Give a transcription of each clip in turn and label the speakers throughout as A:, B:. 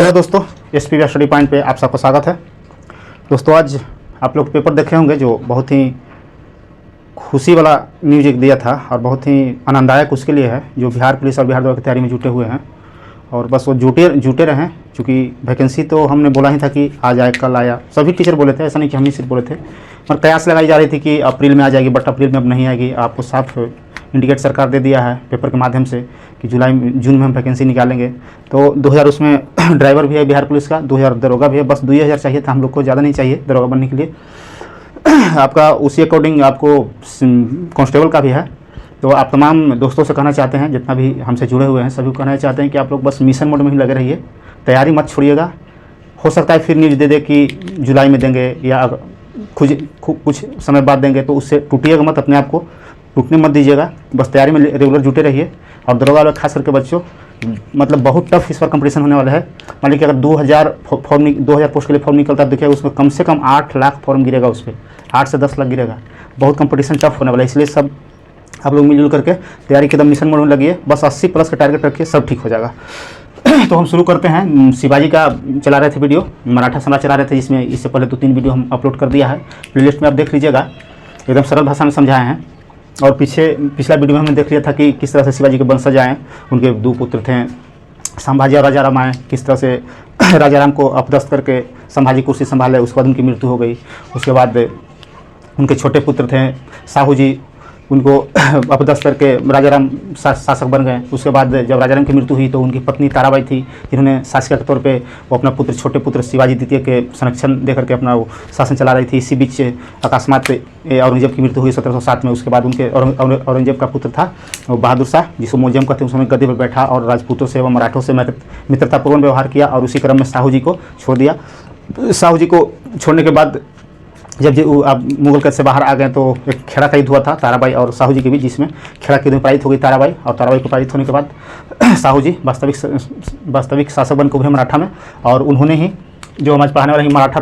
A: Hello दोस्तों, SP study point पे आप सबका स्वागत है। दोस्तों, आज आप लोग पेपर देखे होंगे जो बहुत ही खुशी वाला न्यूज़ एक दिया था और बहुत ही आनंददायक उसके लिए है जो बिहार पुलिस और बिहार दौड़ की तैयारी में जुटे हुए हैं। और बस वो जुटे रहें, क्योंकि वैकेंसी तो हमने बोला ही था कि आज आए कल आया, सभी टीचर बोले थे, ऐसा नहीं कि हम ही सिर्फ बोले थे। और कयास लगाई जा रही थी कि अप्रैल में आ जाएगी, बट अप्रैल में अब नहीं आएगी। आपको साफ इंडिकेट सरकार दे दिया है पेपर के माध्यम से कि जून में हम वैकेंसी निकालेंगे। तो 2000 उसमें ड्राइवर भी है बिहार पुलिस का, 2000 दरोगा भी है। बस 2000 चाहिए था हम लोग को, ज़्यादा नहीं चाहिए दरोगा बनने के लिए। आपका उसी अकॉर्डिंग आपको कांस्टेबल का भी है। तो आप तमाम दोस्तों से कहना चाहते हैं, जितना भी हमसे जुड़े हुए हैं सभी को कहना चाहते हैं कि आप लोग बस मिशन मोड में ही लगे रहिए, तैयारी मत छोड़िएगा। हो सकता है फिर न्यूज़ दे दे कि जुलाई में देंगे या कुछ समय बाद देंगे, तो उससे टूटिएगा मत, अपने आप को टूटने मत दीजिएगा। बस तैयारी में रेगुलर जुटे रहिए। और दरोगा वाले खास करके बच्चों, मतलब बहुत टफ इस पर कंपटीशन होने वाला है। मान लीजिए कि अगर 2000 पोस्ट के लिए फॉर्म निकलता है, देखिए उसमें कम से कम 8 लाख फॉर्म गिरेगा, उस पर 8 से 10 लाख गिरेगा। बहुत कंपटीशन टफ होने वाला है, इसलिए सब आप लोग मिलजुल करके तैयारी के एकदम मिशन मोड में लगिए। बस 80+ का टारगेट रखिए, सब ठीक हो जाएगा। तो हम शुरू करते हैं। शिवाजी का चला रहे थे वीडियो, मराठा साम्राज्य चला रहे थे, जिसमें इससे पहले 2-3 वीडियो हम अपलोड कर दिया है। प्लेलिस्ट में आप देख लीजिएगा, एकदम सरल भाषा में समझाए हैं। और पिछला वीडियो में हमने देख लिया था कि किस तरह से शिवाजी के वंशज आए, उनके 2 पुत्र थे, संभाजी और राजाराम आए। किस तरह से राजाराम को अपदस्थ करके संभाजी कुर्सी संभाले, उसके बाद उनकी मृत्यु हो गई। उसके बाद उनके छोटे पुत्र थे साहू जी, उनको अपदस्थ करके राजाराम शासक बन गए। उसके बाद जब राजाराम की मृत्यु हुई तो उनकी पत्नी ताराबाई थी, जिन्होंने शासिका के तौर पे वो अपना छोटे पुत्र शिवाजी द्वितीय के संरक्षण देकर के अपना वो शासन चला रही थी। इसी बीच अकस्मात औरंगजेब की मृत्यु हुई 1707 में। उसके बाद उनके औरंगजेब का पुत्र था वो बहादुर शाह, जिसको मोजेम कहते हैं, उस समय गद्दी पर बैठा और राजपूतों से एवं मराठों से मित्रतापूर्ण व्यवहार किया। और उसी क्रम में साहू जी को छोड़ दिया। साहू जी को छोड़ने के बाद जब आप मुगल कैद से बाहर आ गए तो एक खेड़ा का युद्ध हुआ था ताराबाई और साहू जी के बीच, जिसमें खेड़ा के युद्ध में पराजित हो गई ताराबाई। और ताराबाई को पराजित होने के बाद साहू जी वास्तविक शासक बन को उभरे मराठा में। और उन्होंने ही जो हमारे पढ़ाने वाले मराठा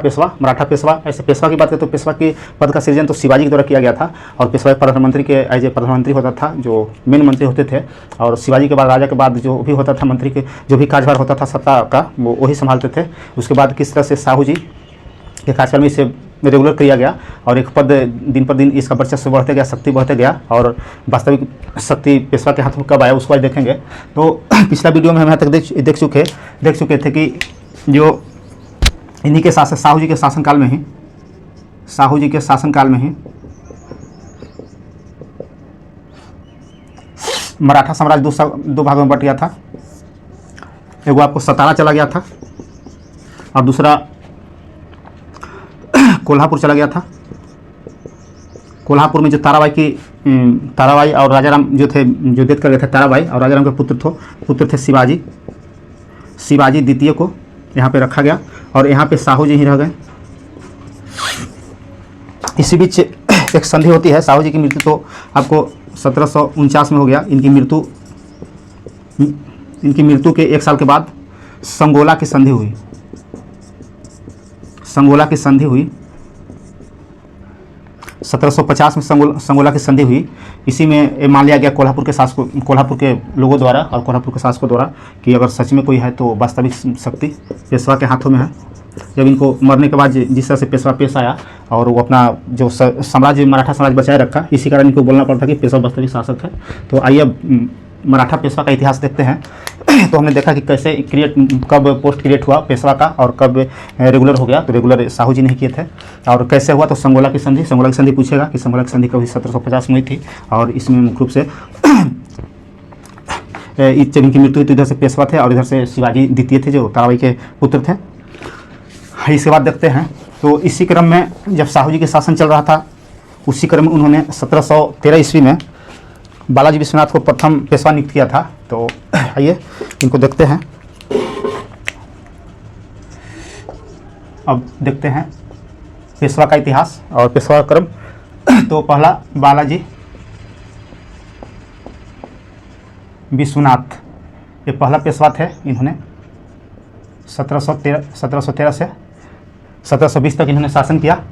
A: पेशवा ऐसे पेशवा की बात करें तो पेशवा के पद का सृजन तो शिवाजी के द्वारा किया गया था। और पेशवा प्रधानमंत्री के एज ए प्रधानमंत्री होता था, जो मेन मंत्री होते थे। और शिवाजी के बाद राजा के बाद जो भी होता था मंत्री के जो भी कार्यभार होता था सत्ता का, वो वही संभालते थे। उसके बाद किस तरह से साहू जी के कार्यकाल में इसे रेगुलर किया गया और एक पद दिन पर दिन इसका वर्चस्व बढ़ते गया, शक्ति बढ़ते गया। और वास्तविक शक्ति पेशवा के हाथ में कब आया उसको आज देखेंगे। तो पिछला वीडियो में हम यहाँ तक देख चुके थे कि जो इन्हीं के शासन साहू जी के शासनकाल में ही मराठा साम्राज्य 2 भागों में बट गया था। एगो आपको सतारा चला गया था और दूसरा कोल्हापुर चला गया था। कोल्हापुर में जो ताराबाई और राजाराम जो डेथ कर गए थे, ताराबाई और राजाराम के पुत्र थे शिवाजी द्वितीय को यहाँ पे रखा गया और यहाँ पे साहू जी ही रह गए। इसी बीच एक संधि होती है। साहू जी की मृत्यु तो आपको 1749 में हो गया। इनकी मृत्यु के 1 साल के बाद संगोला की संधि हुई। 1750 में संगोला की संधि हुई। इसी में मान लिया गया कोल्हापुर के लोगों द्वारा और कोल्हापुर के शासकों द्वारा कि अगर सच में कोई है तो वास्तविक शक्ति पेशवा के हाथों में है। जब इनको मरने के बाद जिस तरह से पेशवा पेश आया और वो अपना जो साम्राज्य मराठा साम्राज्य बचाए रखा, इसी कारण इनको बोलना पड़ता कि पेशवा वास्तविक शासक है। तो आइए मराठा पेशवा का इतिहास देखते हैं। तो हमने देखा कि कैसे कब पोस्ट क्रिएट हुआ पेशवा का और कब रेगुलर हो गया। तो रेगुलर साहू जी नहीं किए थे। और कैसे हुआ तो संगोला की संधि पूछेगा कि संगोला की संधि कभी 1750 में हुई थी। और इसमें मुख्य रूप से जब इनकी मृत्यु हुई तो इधर से पेशवा थे और इधर से शिवाजी द्वितीय थे जो ताराबाई के पुत्र थे। इसके बाद देखते हैं तो इसी क्रम में जब साहू जी के शासन चल रहा था, उसी क्रम में उन्होंने 1713 ईस्वी में बालाजी विश्वनाथ को प्रथम पेशवा नियुक्त किया था। तो आइए इनको देखते हैं। अब देखते हैं पेशवा का इतिहास और पेशवा क्रम। तो पहला बालाजी विश्वनाथ, ये पहला पेशवा थे। इन्होंने 1713 से 1720 तक इन्होंने शासन किया।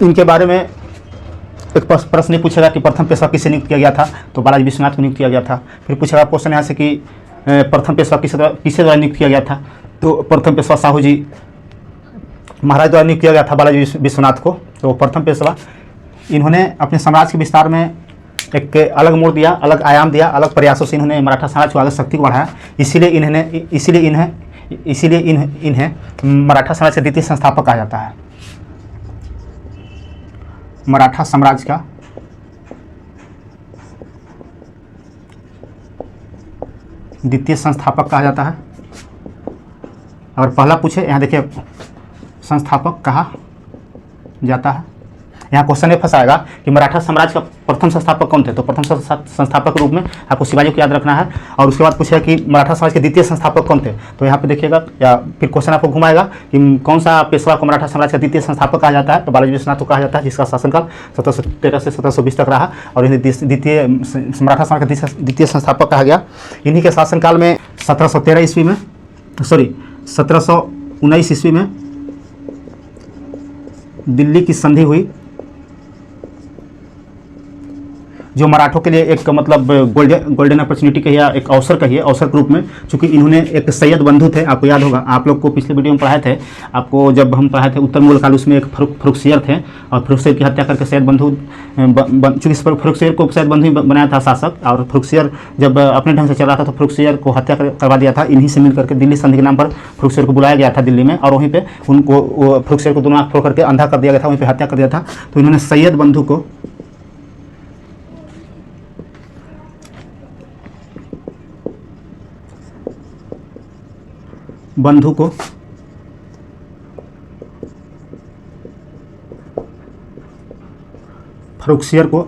A: इनके बारे में एक प्रश्न पूछेगा कि प्रथम पेशवा किसे नियुक्त किया गया था, तो बालाजी विश्वनाथ को नियुक्त किया गया था। फिर पूछेगा क्वेश्चन यहाँ से कि प्रथम पेशवा किसे द्वारा नियुक्त किया गया था, तो प्रथम पेशवा साहू जी महाराज द्वारा नियुक्त किया गया था बालाजी विश्वनाथ को। तो प्रथम पेशवा इन्होंने अपने साम्राज्य के विस्तार में एक अलग मोड़ दिया, अलग आयाम दिया, अलग प्रयासों से इन्होंने मराठा साम्राज्य को आगे शक्ति को बढ़ाया। इसीलिए इन्हें मराठा साम्राज्य का द्वितीय संस्थापक कहा जाता है। मराठा साम्राज्य का द्वितीय संस्थापक कहा जाता है। अगर पहला पूछे, यहाँ देखिए संस्थापक कहा जाता है। यहाँ क्वेश्चन ये फंसाएगा कि मराठा साम्राज्य का प्रथम संस्थापक कौन थे, तो प्रथम संस्थापक रूप में आपको शिवाजी को याद रखना है। और उसके बाद पूछेगा कि मराठा समाज के द्वितीय संस्थापक कौन थे, तो यहाँ पे देखिएगा या फिर क्वेश्चन आपको घुमाएगा कि कौन सा पेशवा को मराठा साम्राज्य का द्वितीय संस्थापक कहा जाता है, तो बालाजी विश्वनाथ को कहा जाता है, जिसका शासनकाल 1713 से 1720 तक रहा और इन्हें द्वितीय मराठा साम्राज्य का द्वितीय संस्थापक कहा गया। इन्हीं के शासनकाल में 1713 ईस्वी में 1719 ईस्वी में दिल्ली की संधि हुई, जो मराठों के लिए एक मतलब गोल्डन अपॉर्चुनिटी कहिए या एक अवसर कहिए, अवसर के रूप में, चूंकि इन्होंने एक सैयद बंधु थे। आपको याद होगा, आप लोग को पिछले वीडियो में पढ़ाए थे, आपको जब हम पढ़ाए थे उत्तर मुगल काल, उसमें एक फरुखसियर थे और फरुखसियर की हत्या करके सैयद बंधु, चूंकि फरुखसियर को सैयद बंधु बनाया था शासक, और फरुखसियर जब अपने ढंग से चल रहा था तो फरुखसियर को हत्या करवा दिया था। इन्हीं से मिल करके दिल्ली संधि के नाम पर फरुखसियर को बुलाया गया था दिल्ली में, और वहीं पर उनको फरुखसियर को दोनों आँख फोड़ करके अंधा कर दिया गया था, वहीं पर हत्या कर दिया था। तो इन्होंने सैयद बंधु को फरुखसियर को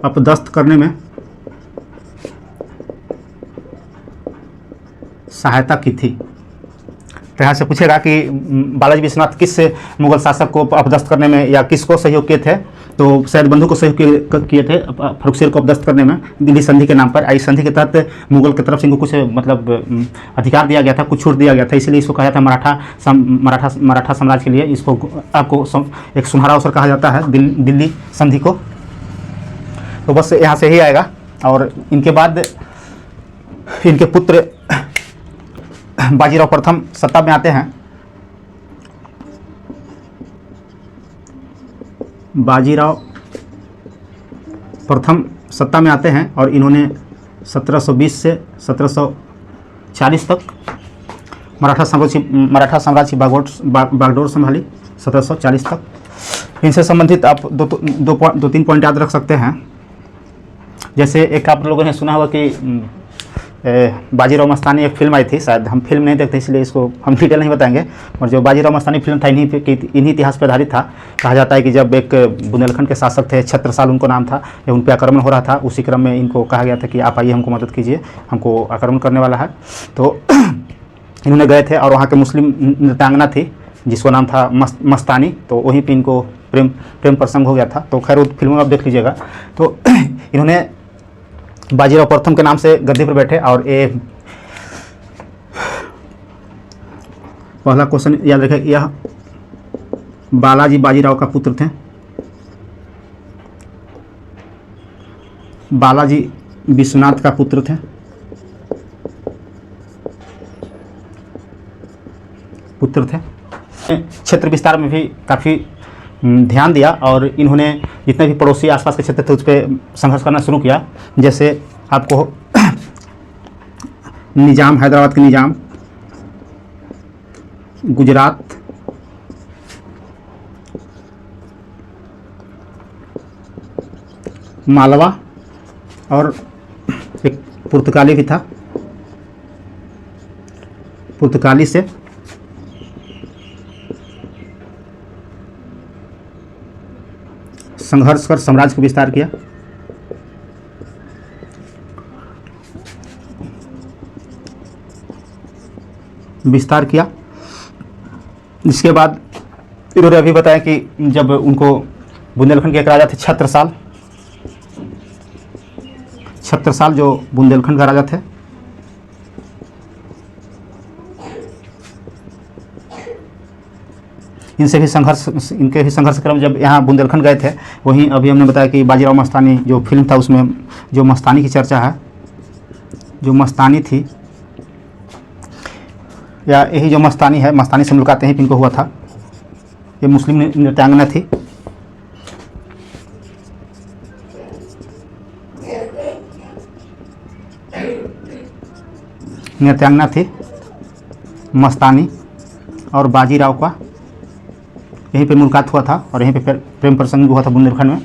A: अपदस्थ करने में सहायता की थी। तो यहाँ से पूछेगा कि बालाजी विश्वनाथ किस मुगल शासक को अपदस्थ करने में या किसको सहयोग किए थे, तो सैयद बंधु को सहयोग किए थे फरुखसियर को अपदस्थ करने में दिल्ली संधि के नाम पर। इस संधि के तहत मुगल की तरफ से इनको कुछ मतलब अधिकार दिया गया था, कुछ छूट दिया गया था, इसलिए इसको कहा जाता है मराठा साम्राज्य के लिए इसको आपको एक सुनहरा अवसर कहा जाता है दिल्ली संधि को। तो बस यहाँ से ही आएगा। और इनके बाद इनके पुत्र बाजीराव प्रथम सत्ता में आते हैं। बाजीराव प्रथम सत्ता में आते हैं और इन्होंने 1720 से 1740 तक मराठा साम्राज्य की बागडोर संभाली 1740 तक। इनसे संबंधित आप दो तीन पॉइंट याद रख सकते हैं। जैसे एक आप लोगों ने सुना होगा कि बाजीराव मस्तानी एक फिल्म आई थी, शायद हम फिल्म नहीं देखते इसलिए इसको हम डिटेल नहीं बताएंगे, और जो बाजीराव मस्तानी फिल्म था इन्हीं इतिहास पर आधारित था। कहा जाता है कि जब एक बुंदेलखंड के शासक थे, छत्रसाल उनको नाम था, जब उन पर आक्रमण हो रहा था, उसी क्रम में इनको कहा गया था कि आप आइए हमको मदद कीजिए, हमको आक्रमण करने वाला है। तो इन्होंने गए थे और वहाँ के मुस्लिम नृत्यांगना थी जिसको नाम था मस्तानी, तो वहीं पर इनको प्रेम प्रसंग हो गया था। तो खैर वो फिल्म में आप देख लीजिएगा। तो इन्होंने बाजीराव प्रथम के नाम से गद्दी पर बैठे। और ये पहला क्वेश्चन याद रखें, यह बालाजी बाजीराव का पुत्र थे। बालाजी विश्वनाथ का पुत्र थे। क्षेत्र विस्तार में भी काफ़ी ध्यान दिया और इन्होंने जितने भी पड़ोसी आसपास के क्षेत्र थे उस पर संघर्ष करना शुरू किया। जैसे आपको निजाम, हैदराबाद के निजाम, गुजरात, मालवा और एक पुर्तगाली भी था, पुर्तगाली से संघर्ष कर साम्राज्य को विस्तार किया। इसके बाद इन्होंने अभी बताया कि जब उनको बुंदेलखंड के एक राजा थे छत्रसाल जो बुंदेलखंड का राजा थे, इनके भी संघर्ष क्रम जब यहाँ बुंदेलखंड गए थे, वहीं अभी हमने बताया कि बाजीराव मस्तानी जो फिल्म था उसमें जो मस्तानी की चर्चा है, जो मस्तानी थी या यही जो मस्तानी है, मस्तानी से मुलाकात यहीं पे इनको हुआ था। ये मुस्लिम नृत्यांगना थी। नृत्यांगना थी मस्तानी और बाजीराव का यहीं पे मुलाकात हुआ था और यहीं पे फिर प्रेम प्रसंग भी हुआ था बुंदेलखंड में।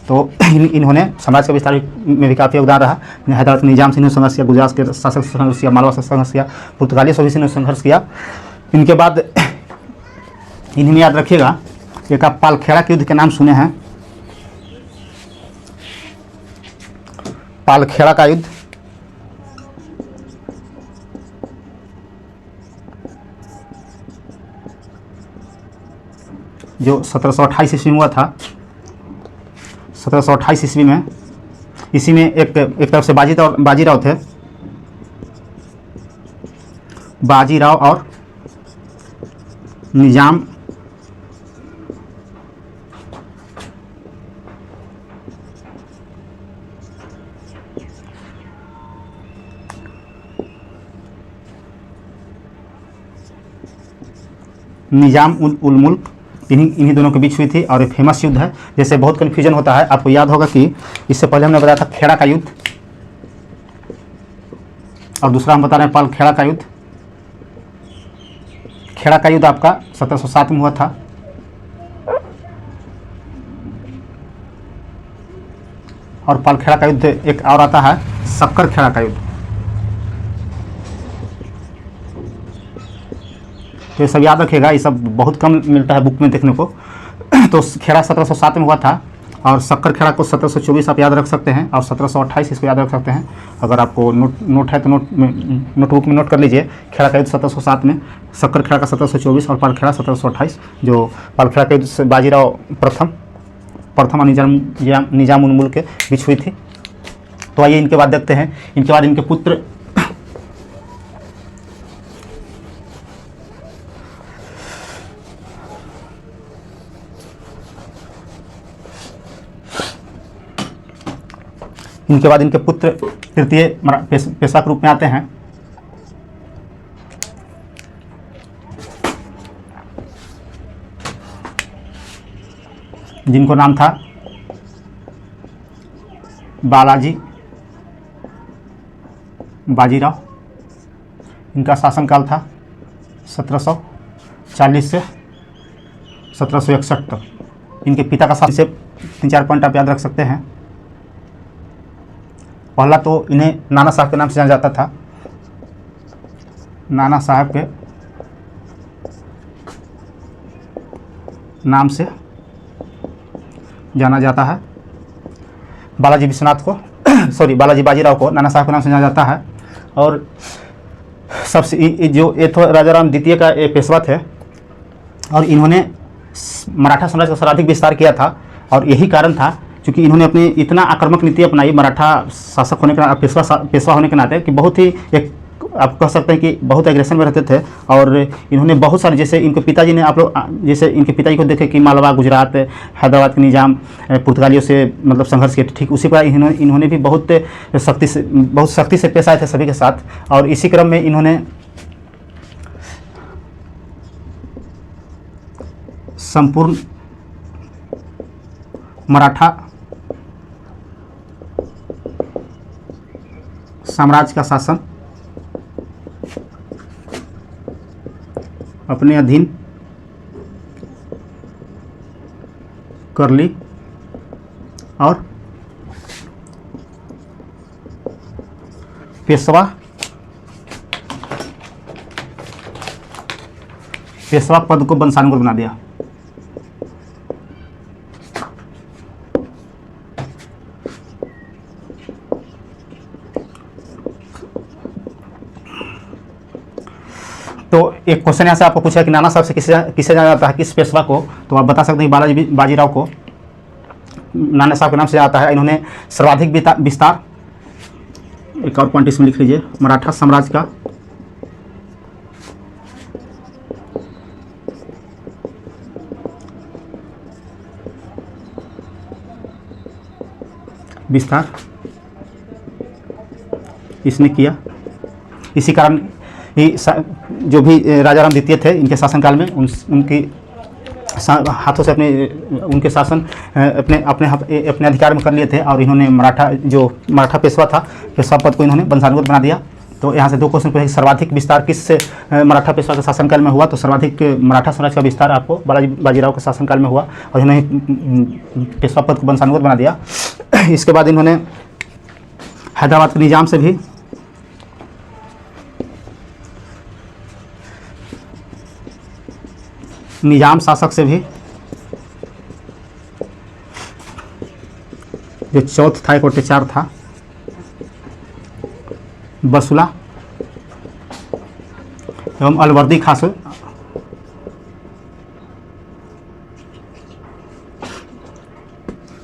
A: तो इन्होंने समाज का विस्तार में भी काफ़ी योगदान रहा। हैदराबाद के निजाम से इन्होंने संघर्ष किया, गुजरात के शासक से संघर्ष किया, मालवा से संघर्ष किया, पुर्तगालियों से भी संघर्ष किया। इनके बाद इन्हें याद रखिएगा, एक आप पालखेड़ा के युद्ध के नाम सुने हैं, पालखेड़ा का युद्ध जो 1728 ईस्वी में हुआ था। 1728 ईस्वी में इसी में एक तरफ से बाजीराव थे, बाजीराव और निजाम उल मुल्क, इन्हीं दोनों के बीच हुई थी और ये फेमस युद्ध है। जैसे बहुत कन्फ्यूजन होता है, आपको याद होगा कि इससे पहले हमने बताया था खेड़ा का युद्ध और दूसरा हम बता रहे हैं पालखेड़ा का युद्ध। खेड़ा का युद्ध आपका 1707 में हुआ था और पालखेड़ा का युद्ध एक और आता है सक्कर खेड़ा का युद्ध। तो ये सब याद रखिएगा, ये सब बहुत कम मिलता है बुक में देखने को। तो खेड़ा 1707 में हुआ था और सक्कर खेड़ा को 1724 आप याद रख सकते हैं और 1728 इसको याद रख सकते हैं। अगर आपको नोट है तो नोटबुक में नोट कर लीजिए। खेड़ा का युद्ध 1707 में, सक्कर खेड़ा का 1724 और पालखेड़ा 1728। जो पालखेड़ा के युद्ध से बाजीराव प्रथम और निजाम उल मुल्क के बीच हुई थी। तो आइए इनके बाद देखते हैं। इनके बाद इनके पुत्र तृतीय पेशवा के रूप में आते हैं। जिनको नाम था बालाजी बाजीराव। इनका शासनकाल था 1740 से 1761 तक। इनके पिता का शासन से 3-4 पॉइंट आप याद रख सकते हैं। पहला तो इन्हें नाना साहब के नाम से जाना जाता था। नाना साहब के नाम से जाना जाता है। बालाजी विश्वनाथ को बालाजी बाजीराव को नाना साहब के नाम से जाना जाता है। और सबसे जो ये तो राजाराम द्वितीय का ये पेशवा थे और इन्होंने मराठा साम्राज्य का सर्वाधिक विस्तार किया था। और यही कारण था क्योंकि इन्होंने अपनी इतना आक्रामक नीति अपनाई मराठा शासक होने के पेशवा होने के नाते कि बहुत ही एक आप कह सकते हैं कि बहुत एग्रेशन में रहते थे। और इन्होंने बहुत सारे, जैसे इनके पिताजी ने, आप लोग जैसे इनके पिताजी को देखे कि मालवा, गुजरात, हैदराबाद के निजाम पुर्तगालियों से मतलब संघर्ष किए, ठीक उसी प्रकार इन्होंने भी बहुत सख्ती से पेश आए थे सभी के साथ। और इसी क्रम में इन्होंने संपूर्ण मराठा साम्राज्य का शासन अपने अधीन कर ली और पेशवा पद को वंशानुगत बना दिया। तो एक क्वेश्चन यहाँ से आपको पूछा कि नाना साहब से किसे जाना जाता है, किस पेशवा को, तो आप बता सकते हैं बालाजी बाजीराव को नाना साहब के नाम से जाता है। इन्होंने सर्वाधिक विस्तार, एक और पॉइंट इसमें लिख लीजिए, मराठा साम्राज्य का विस्तार इसने किया। इसी कारण जो भी राजा राम द्वितीय थे इनके शासनकाल में उनकी हाथों से उनके शासन अपने अधिकार में कर लिए थे। और इन्होंने मराठा पेशवा था, पेशवा पद को इन्होंने वंशानुगत बना दिया। तो यहाँ से 2 क्वेश्चन पूछे, सर्वाधिक विस्तार किस मराठा पेशवा के शासनकाल में हुआ? तो सर्वाधिक मराठा साम्राज्य का विस्तार आपको बाजीराव के शासनकाल में हुआ और इन्होंने पेशवा पद को वंशानुगत बना दिया। इसके बाद इन्होंने हैदराबाद के निजाम से भी निजाम शासक से भी जो चौथ था, एक अत्याचार था, बसुला एवं अलवर्दी खां से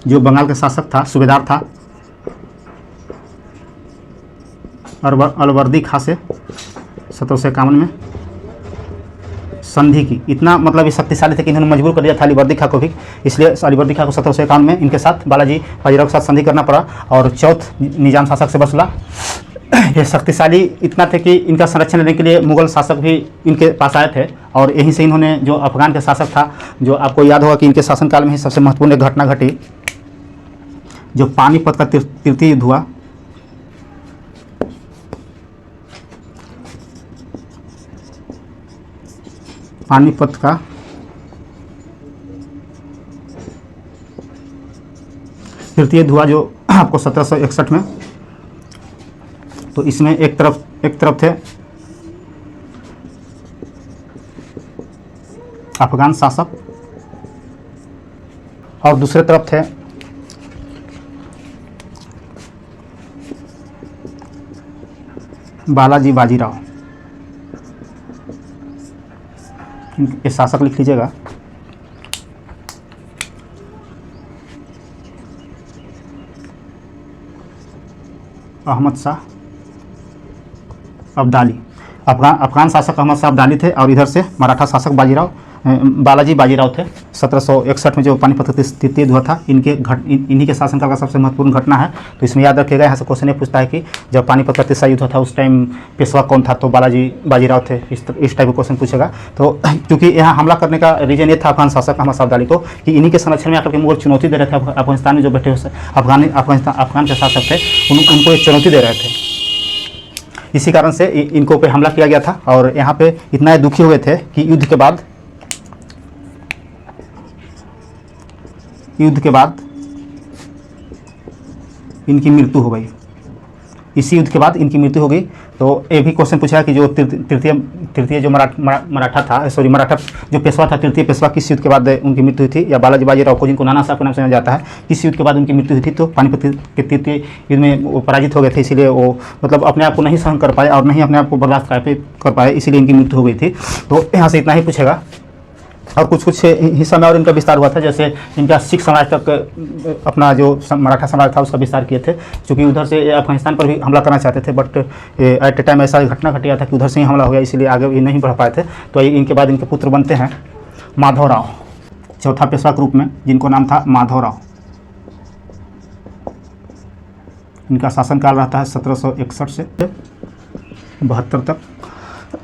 A: जो बंगाल का शासक था, सूबेदार था, और अलवर्दी खां से 1751 में संधि की। इतना मतलब ये शक्तिशाली थे कि इन्होंने मजबूर कर दिया था अलीवर्दी खां को भी, इसलिए अलीवर्दी खां को 1751 में इनके साथ बालाजी बाजीराव के साथ संधि करना पड़ा। और चौथ निजाम शासक से बसुला, ये शक्तिशाली इतना थे कि इनका संरक्षण लेने के लिए मुगल शासक भी इनके पास आए थे। और यहीं से इन्होंने जो अफगान के शासक था, जो आपको याद होगा कि इनके शासनकाल में ही सबसे महत्वपूर्ण एक घटना घटी, जो पानीपत का तृतीय युद्ध हुआ। पानीपत का तृतीय युद्ध हुआ जो आपको 1761 में। तो इसमें एक तरफ थे अफगान शासक और दूसरे तरफ थे बालाजी बाजीराव। ये शासक लिख लीजिएगा। अहमद शाह अब्दाली, अफगान शासक अहमद शाह अब्दाली थे और इधर से मराठा शासक बालाजी बाजीराव थे। 1761 में जो पानीपत का तृतीय युद्ध हुआ था, इन्हीं के शासनकाल का सबसे महत्वपूर्ण घटना है। तो इसमें याद रखिएगा, यहाँ से क्वेश्चन ये पूछता है कि जब पानीपत का तीसरा युद्ध था उस टाइम पेशवा कौन था? तो बालाजी बाजीराव थे। इस टाइप का क्वेश्चन पूछेगा। तो क्योंकि यहाँ हमला करने का रीजन ये था अफगान शासक अहमद शाह अब्दाली को, कि इन्हीं के संरक्षण में आकर के मुगल चुनौती दे रहे थे। अफगानिस्तान में जो बैठे हुए अफगान के शासक थे उनको एक चुनौती दे रहे थे। इसी कारण से इनको पे हमला किया गया था। और यहाँ पे इतना दुखी हुए थे कि युद्ध के बाद इनकी मृत्यु हो गई। इसी युद्ध के बाद इनकी मृत्यु हो गई। तो ये भी क्वेश्चन पूछा कि जो तृतीय जो मराठा जो पेशवा था, तृतीय पेशवा, किस युद्ध के बाद उनकी मृत्यु हुई थी? या बालाजी बाजीराव को, जिनको नाना साहब के नाम से जाना जाता है, किस युद्ध के बाद उनकी मृत्यु हुई थी? तो पानीपत के तृतीय युद्ध में वो पराजित हो गए थे, इसीलिए वो मतलब अपने आप को नहीं सहन कर पाए और नहीं अपने आप को बर्दाश्त कर पाए, इसीलिए इनकी मृत्यु हो गई थी। तो यहाँ से इतना ही पूछेगा। और कुछ हिस्सा में और इनका विस्तार हुआ था, जैसे इनका सिख साम्राज्य तक अपना जो मराठा साम्राज्य था उसका विस्तार किए थे, क्योंकि उधर से अफगानिस्तान पर भी हमला करना चाहते थे। बट एट ए टाइम ऐसा घटना घट गया था कि उधर से ही हमला हो गया, इसीलिए आगे भी नहीं बढ़ पाए थे। तो इनके बाद इनके पुत्र बनते हैं माधवराव, चौथा पेशवा के रूप में, जिनको नाम था माधवराव। इनका शासनकाल रहता है 1761 से 72 तक।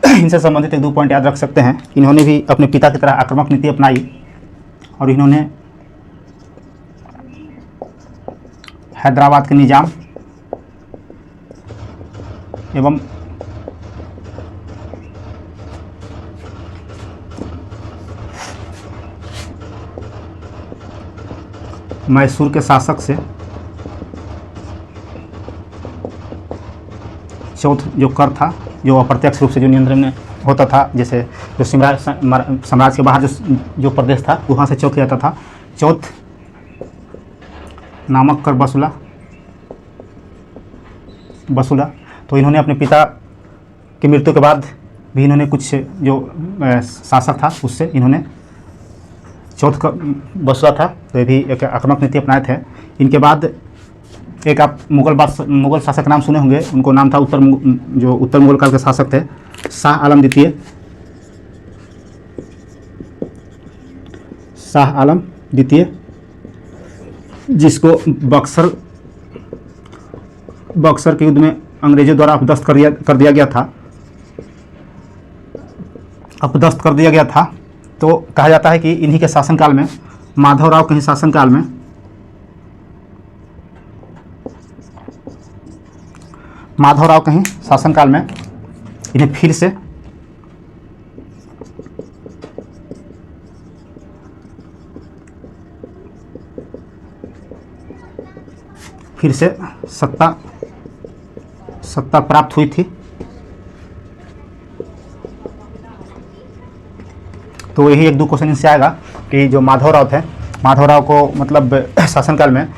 A: इनसे संबंधित 1-2 पॉइंट याद रख सकते हैं। इन्होंने भी अपने पिता की तरह आक्रामक नीति अपनाई और इन्होंने हैदराबाद के निजाम एवं मैसूर के शासक से चौथ जो कर था, जो अप्रत्यक्ष रूप से जो नियंत्रण में होता था, जैसे जो साम्राज्य के बाहर जो प्रदेश था वहाँ से चौथ जाता था, चौथ नामक कर बसुला। तो इन्होंने अपने पिता की मृत्यु के बाद भी इन्होंने कुछ जो शासक था उससे इन्होंने चौथ का बसुला था, तो ये भी एक आक्रामक नीति अपनाए थे। इनके बाद एक आप मुगल शासक नाम सुने होंगे, उनको नाम था उत्तर मुगल काल के शासक थे शाह आलम द्वितीय, जिसको बक्सर के युद्ध में अंग्रेजों द्वारा अपदस्थ कर दिया गया था। अपदस्थ कर दिया गया था। तो कहा जाता है कि इन्हीं के शासनकाल में, माधवराव के ही शासनकाल में इन्हें फिर से सत्ता प्राप्त हुई थी। तो यही एक दो क्वेश्चन इनसे आएगा कि जो माधवराव थे, माधवराव को मतलब शासनकाल में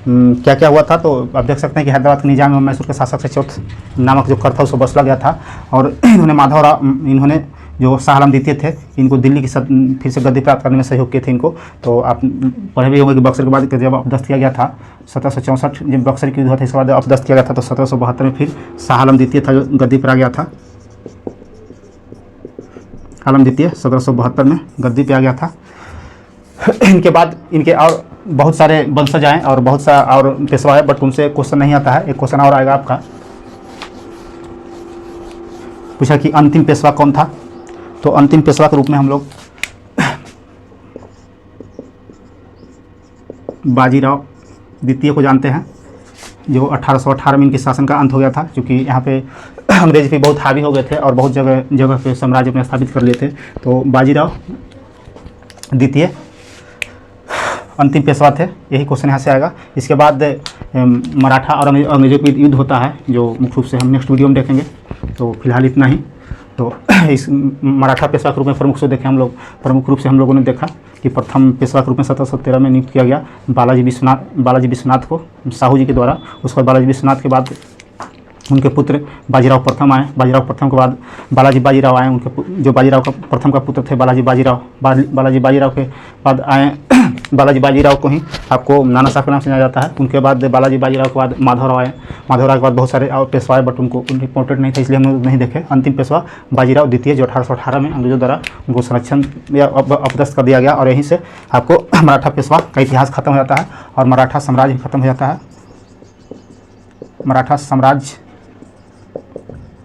A: क्या क्या हुआ था। तो आप देख सकते हैं कि हैदराबाद के निजाम एवं मैसूर के शासक से चौथ नामक जो कर था उसको बसला गया था। और इन्होंने जो शाह आलम द्वितीय थे, इनको दिल्ली की फिर से गद्दी प्राप्त करने में सहयोग किए थे इनको। तो आप पढ़े भी होंगे कि बक्सर के बाद जब अपदस्थ किया गया था 1764, जब बक्सर की युद्ध हुआ था, इसके बाद अपदस्थ किया गया था। तो 1772 में फिर शाह आलम द्वितीय था जो गद्दी पर आ गया था। आलम द्वितीय 1772 में गद्दी पे आ गया था। इनके बाद इनके और बहुत सारे वंशज आए और बहुत सा और पेशवा है, बट उनसे क्वेश्चन नहीं आता है। एक क्वेश्चन और आएगा आपका, पूछा कि अंतिम पेशवा कौन था। तो अंतिम पेशवा के रूप में हम लोग बाजीराव द्वितीय को जानते हैं, जो 1818 में इनके शासन का अंत हो गया था, क्योंकि यहाँ पे अंग्रेज भी बहुत हावी हो गए थे और बहुत जगह पे साम्राज्य में स्थापित कर लिए थे। तो बाजीराव द्वितीय अंतिम पेशवा थे, यही क्वेश्चन यहाँ से आएगा। इसके बाद मराठा और अंग्रेजों के युद्ध होता है, जो मुख्य रूप से हम नेक्स्ट वीडियो में देखेंगे। तो फिलहाल इतना ही। तो इस मराठा पेशवा के रूप में प्रमुख रूप से हम लोगों ने देखा कि प्रथम पेशवा के रूप में 1713 में नियुक्त किया गया बालाजी विश्वनाथ को साहू जी के द्वारा। उसके बाद बालाजी विश्वनाथ के बाद उनके पुत्र बाजीराव प्रथम आए। बाजीराव प्रथम के बाद बालाजी बाजीराव आए। उनके जो बाजीराव का प्रथम का पुत्र थे बालाजी बाजीराव के बाद आए। बालाजी बाजीराव को ही आपको नाना साहब के नाम से जाना जाता है। उनके बाद बालाजी बाजीराव के बाद माधवराव आए। माधवराव के बाद बहुत सारे और पेशवा आए, बट उनको इंपॉर्टेंट नहीं था, इसलिए हम लोग नहीं देखे। अंतिम पेशवा बाजीराव द्वितीय, जो 1818 में अंग्रेजों द्वारा उनको संरक्षण या अपदस्थ कर दिया गया। और यहीं से आपको मराठा पेशवा का इतिहास खत्म हो जाता है और मराठा साम्राज्य खत्म हो जाता है। मराठा साम्राज्य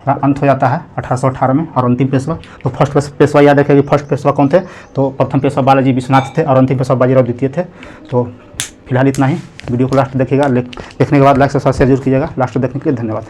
A: का अंत हो जाता है 1818 में। और अंतिम पेशवा, तो फर्स्ट पेशवा याद रखें कि फर्स्ट पेशवा कौन थे। तो प्रथम पेशवा बालाजी विश्वनाथ थे और अंतिम पेशवा बाजीराव द्वितीय थे। तो फिलहाल इतना ही। वीडियो को लास्ट देखिएगा, देखने के बाद लाइक से शेयर जरूर कीजिएगा। लास्ट देखने के लिए धन्यवाद।